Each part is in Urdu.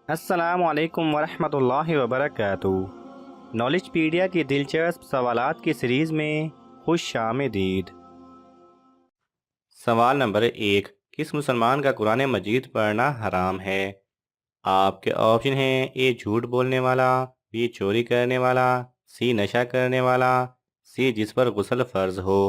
السلام علیکم ورحمۃ اللہ وبرکاتہ۔ نالج پیڈیا کی دلچسپ سوالات کی سیریز میں خوش آمدید۔ سوال نمبر 1، کس مسلمان کا قرآن مجید پڑھنا حرام ہے؟ آپ کے آپشن ہیں: اے جھوٹ بولنے والا، بی چوری کرنے والا، سی نشہ کرنے والا، سی جس پر غسل فرض ہو۔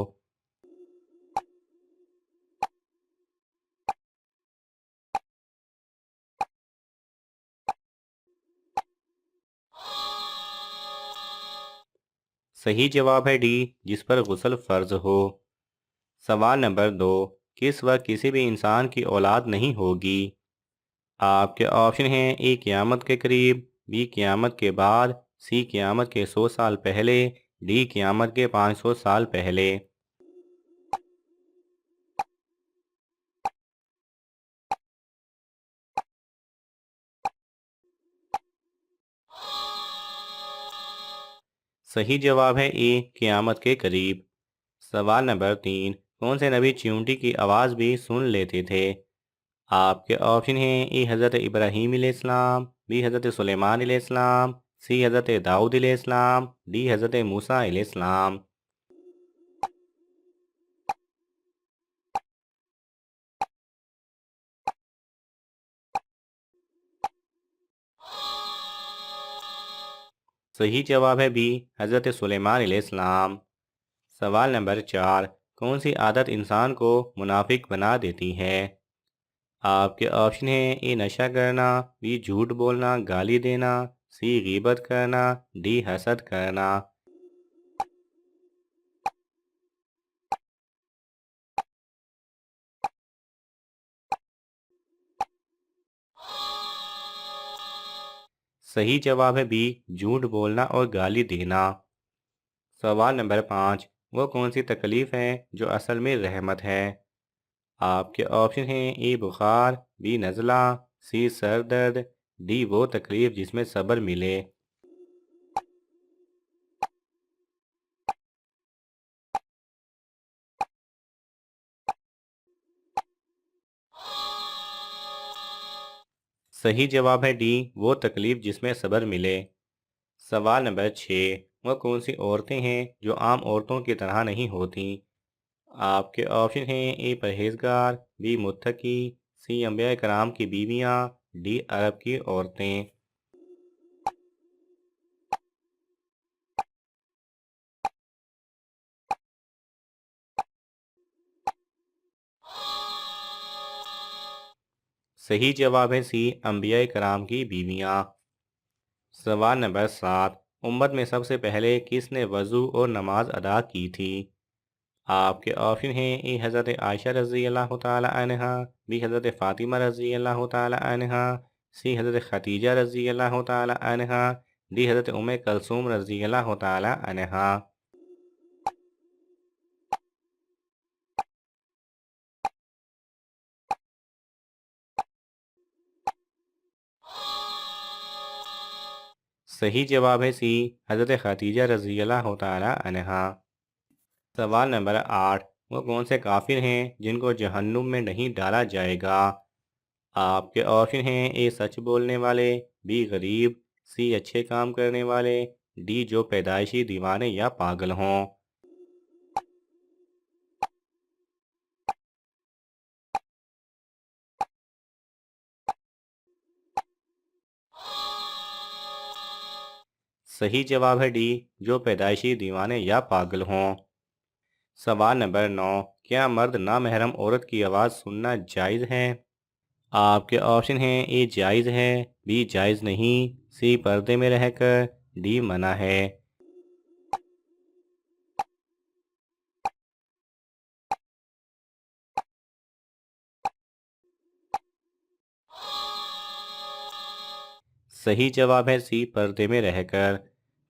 صحیح جواب ہے ڈی، جس پر غسل فرض ہو۔ سوال نمبر 2، کس وقت کسی بھی انسان کی اولاد نہیں ہوگی؟ آپ کے آپشن ہیں: اے قیامت کے قریب، بی قیامت کے بعد، سی قیامت کے 100 سال پہلے، ڈی قیامت کے 500 سال پہلے۔ صحیح جواب ہے اے، قیامت کے قریب۔ سوال نمبر 3، کون سے نبی چیونٹی کی آواز بھی سن لیتے تھے؟ آپ کے آپشن ہیں: اے حضرت ابراہیم علیہ السلام، بی حضرت سلیمان علیہ السلام، سی حضرت داؤد علیہ السلام، ڈی حضرت موسیٰ علیہ السلام۔ صحیح جواب ہے بی، حضرت سلیمان علیہ السلام۔ سوال نمبر 4، کون سی عادت انسان کو منافق بنا دیتی ہے؟ آپ کے آپشن ہیں: اے نشہ کرنا، بی جھوٹ بولنا گالی دینا، سی غیبت کرنا، ڈی حسد کرنا۔ صحیح جواب ہے بی، جھوٹ بولنا اور گالی دینا۔ سوال نمبر 5، وہ کون سی تکلیف ہے جو اصل میں رحمت ہے؟ آپ کے آپشن ہیں: اے بخار، بی نزلہ، سی سر درد، ڈی وہ تکلیف جس میں صبر ملے۔ صحیح جواب ہے ڈی، وہ تکلیف جس میں صبر ملے۔ سوال نمبر 6، وہ کون سی عورتیں ہیں جو عام عورتوں کی طرح نہیں ہوتیں؟ آپ کے آپشن ہیں: اے پرہیزگار، بی متقی، سی انبیاء کرام کی بیویاں، ڈی عرب کی عورتیں۔ صحیح جواب ہے سی، انبیاء کرام کی بیویاں۔ سوال نمبر 7، امت میں سب سے پہلے کس نے وضو اور نماز ادا کی تھی؟ آپ کے آپشن ہیں: اے حضرت عائشہ رضی اللہ تعالی عنہا، بی حضرت فاطمہ رضی اللہ تعالی عنہا، سی حضرت خدیجہ رضی اللہ تعالی عنہا، ڈی حضرت ام کلثوم رضی اللہ تعالی عنہا۔ صحیح جواب ہے سی، حضرت خدیجہ رضی اللہ تعالی عنہا۔ سوال نمبر 8، وہ کون سے کافر ہیں جن کو جہنم میں نہیں ڈالا جائے گا؟ آپ کے آپشن ہیں: اے سچ بولنے والے، بی غریب، سی اچھے کام کرنے والے، ڈی جو پیدائشی دیوانے یا پاگل ہوں۔ صحیح جواب ہے ڈی، جو پیدائشی دیوانے یا پاگل ہوں۔ سوال نمبر 9، کیا مرد نامحرم عورت کی آواز سننا جائز ہے؟ آپ کے آپشن ہیں: اے جائز ہے، بی جائز نہیں، سی پردے میں رہ کر، ڈی منع ہے۔ صحیح جواب ہے سی، پردے میں رہ کر۔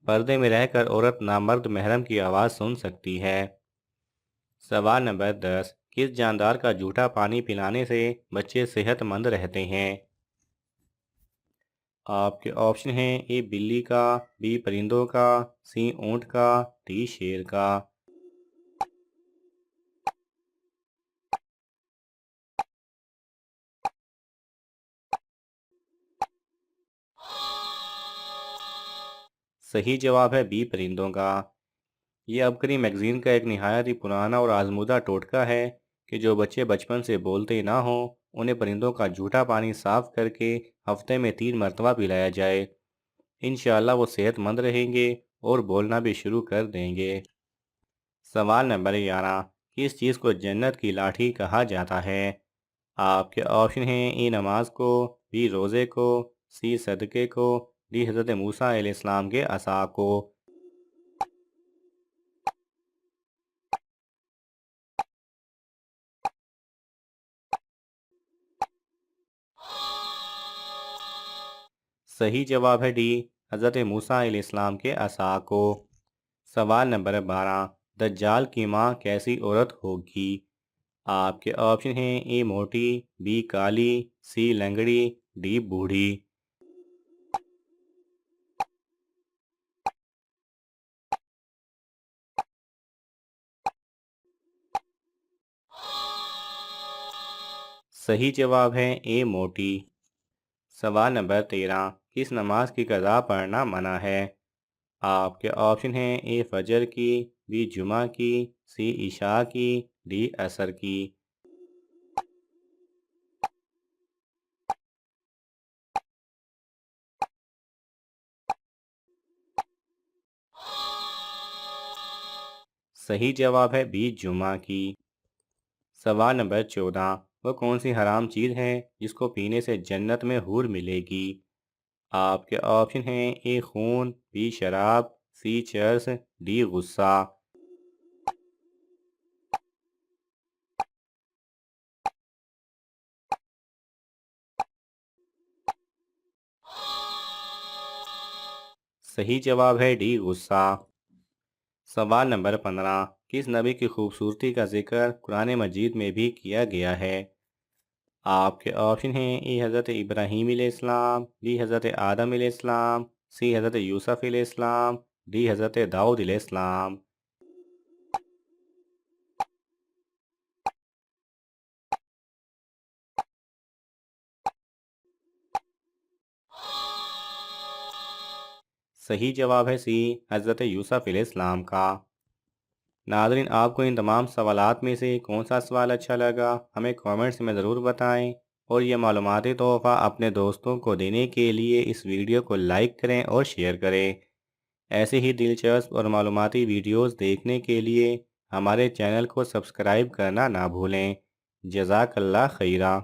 پردے میں رہ کر عورت نامرد محرم کی آواز سن سکتی ہے۔ سوال نمبر 10، کس جاندار کا جھوٹا پانی پلانے سے بچے صحت مند رہتے ہیں؟ آپ کے آپشن ہیں: اے بلی کا، بی پرندوں کا، سی اونٹ کا، ڈی شیر کا۔ صحیح جواب ہے بی پرندوں کا۔ یہ عبقری میگزین کا ایک نہایت ہی پرانا اور آزمودہ ٹوٹکا ہے کہ جو بچے بچپن سے بولتے نہ ہوں انہیں پرندوں کا جھوٹا پانی صاف کر کے ہفتے میں 3 مرتبہ پلایا جائے۔ انشاءاللہ وہ صحت مند رہیں گے اور بولنا بھی شروع کر دیں گے۔ سوال نمبر 11، کس چیز کو جنت کی لاٹھی کہا جاتا ہے؟ آپ کے آپشن ہیں ای نماز کو، بی روزے کو، سی صدقے کو، ڈی حضرت موسیٰ علیہ السلام کے عصا کو۔ صحیح جواب ہے ڈی، حضرت موسیٰ علیہ السلام کے عصا کو۔ سوال نمبر 12، دجال کی ماں کیسی عورت ہوگی؟ آپ کے آپشن ہیں اے موٹی، be Kali, C Langdi, D بوڑھی۔ صحیح جواب ہے اے موٹی۔ سوال نمبر 13، کس نماز کی قضا پڑھنا منع ہے؟ آپ کے آپشن ہیں اے فجر کی، بی جمعہ کی، سی عشاء کی، ڈی عصر کی۔ صحیح جواب ہے بی جمعہ کی۔ سوال نمبر 14، وہ کون سی حرام چیز ہے جس کو پینے سے جنت میں حور ملے گی؟ آپ کے آپشن ہیں اے خون، بی شراب، سی چرس، ڈی غصہ۔ صحیح جواب ہے ڈی غصہ۔ سوال نمبر 15، کس نبی کی خوبصورتی کا ذکر قرآن مجید میں بھی کیا گیا ہے؟ آپ کے آپشن ہیں اے حضرت ابراہیم علیہ السلام، بی حضرت آدم علیہ السلام، سی حضرت یوسف علیہ السلام، ڈی حضرت داؤد علیہ السلام۔ صحیح جواب ہے سی، حضرت یوسف علیہ السلام کا۔ ناظرین، آپ کو ان تمام سوالات میں سے کون سا سوال اچھا لگا ہمیں کامنٹس میں ضرور بتائیں، اور یہ معلوماتی تحفہ اپنے دوستوں کو دینے کے لیے اس ویڈیو کو لائک کریں اور شیئر کریں۔ ایسے ہی دلچسپ اور معلوماتی ویڈیوز دیکھنے کے لیے ہمارے چینل کو سبسکرائب کرنا نہ بھولیں۔ جزاک اللہ خیرہ۔